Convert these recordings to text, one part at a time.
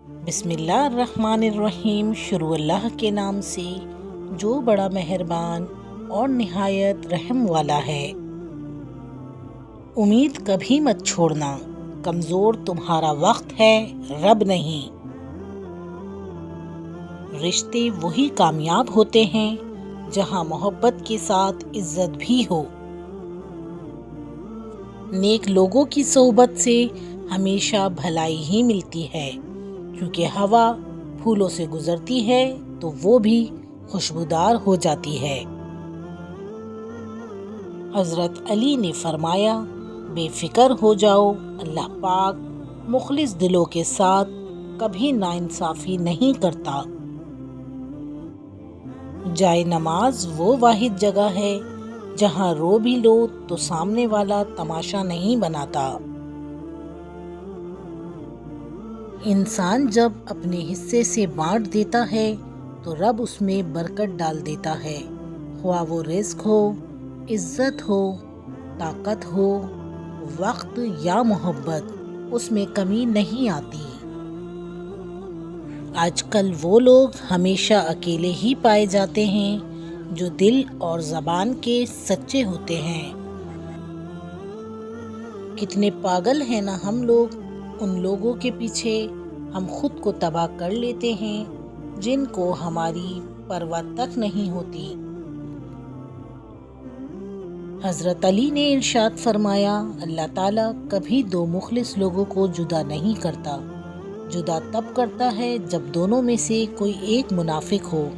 بسم اللہ الرحمن الرحیم، شروع اللہ کے نام سے جو بڑا مہربان اور نہایت رحم والا ہے۔ امید کبھی مت چھوڑنا، کمزور تمہارا وقت ہے، رب نہیں۔ رشتے وہی کامیاب ہوتے ہیں جہاں محبت کے ساتھ عزت بھی ہو۔ نیک لوگوں کی صحبت سے ہمیشہ بھلائی ہی ملتی ہے، کیونکہ ہوا پھولوں سے گزرتی ہے تو وہ بھی خوشبودار ہو جاتی ہے۔ حضرت علی نے فرمایا، بے فکر ہو جاؤ، اللہ پاک مخلص دلوں کے ساتھ کبھی ناانصافی نہیں کرتا۔ جائے نماز وہ واحد جگہ ہے جہاں رو بھی لو تو سامنے والا تماشا نہیں بناتا۔ انسان جب اپنے حصے سے بانٹ دیتا ہے تو رب اس میں برکت ڈال دیتا ہے، خواہ وہ رزق ہو، عزت ہو، طاقت ہو، وقت یا محبت، اس میں کمی نہیں آتی۔ آج کل وہ لوگ ہمیشہ اکیلے ہی پائے جاتے ہیں جو دل اور زبان کے سچے ہوتے ہیں۔ کتنے پاگل ہیں نا ہم لوگ، ان لوگوں کے پیچھے ہم خود کو تباہ کر لیتے ہیں جن کو ہماری پرواہ تک نہیں ہوتی۔ حضرت علی نے ارشاد فرمایا، اللہ تعالیٰ کبھی دو مخلص لوگوں کو جدا نہیں کرتا، جدا تب کرتا ہے جب دونوں میں سے کوئی ایک منافق ہو۔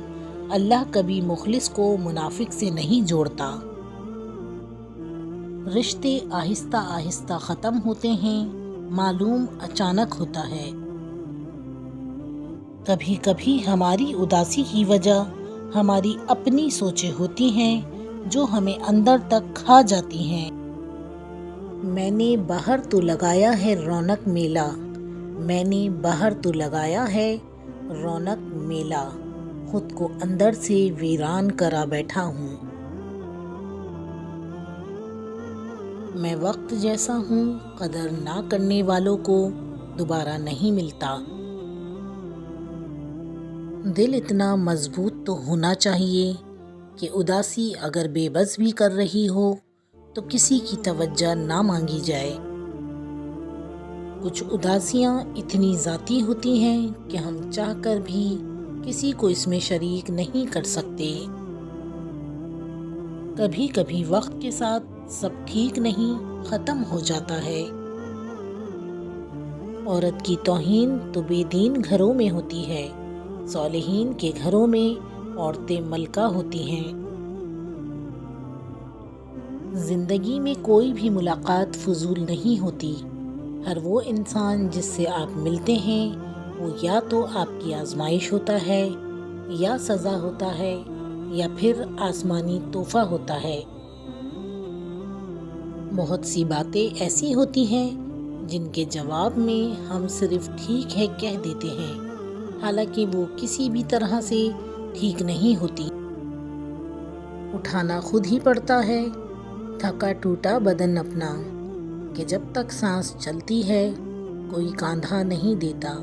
اللہ کبھی مخلص کو منافق سے نہیں جوڑتا۔ رشتے آہستہ آہستہ ختم ہوتے ہیں، معلوم اچانک ہوتا ہے۔ کبھی کبھی ہماری اداسی کی وجہ ہماری اپنی سوچیں ہوتی ہیں جو ہمیں اندر تک کھا جاتی ہیں۔ میں نے باہر تو لگایا ہے رونق میلہ، میں نے باہر تو لگایا ہے رونق میلہ، خود کو اندر سے ویران کرا بیٹھا ہوں۔ میں وقت جیسا ہوں، قدر نہ کرنے والوں کو دوبارہ نہیں ملتا۔ دل اتنا مضبوط تو ہونا چاہیے کہ اداسی اگر بے بس بھی کر رہی ہو تو کسی کی توجہ نہ مانگی جائے۔ کچھ اداسیاں اتنی ذاتی ہوتی ہیں کہ ہم چاہ کر بھی کسی کو اس میں شریک نہیں کر سکتے۔ کبھی کبھی وقت کے ساتھ سب ٹھیک نہیں، ختم ہو جاتا ہے۔ عورت کی توہین تو بے دین گھروں میں ہوتی ہے، صالحین کے گھروں میں عورتیں ملکہ ہوتی ہیں۔ زندگی میں کوئی بھی ملاقات فضول نہیں ہوتی۔ ہر وہ انسان جس سے آپ ملتے ہیں وہ یا تو آپ کی آزمائش ہوتا ہے، یا سزا ہوتا ہے، یا پھر آسمانی تحفہ ہوتا ہے۔ بہت سی باتیں ایسی ہوتی ہیں جن کے جواب میں ہم صرف ٹھیک ہے کہہ دیتے ہیں، حالانکہ وہ کسی بھی طرح سے ٹھیک نہیں ہوتی۔ اٹھانا خود ہی پڑتا ہے تھکا ٹوٹا بدن اپنا، کہ جب تک سانس چلتی ہے کوئی کاندھا نہیں دیتا۔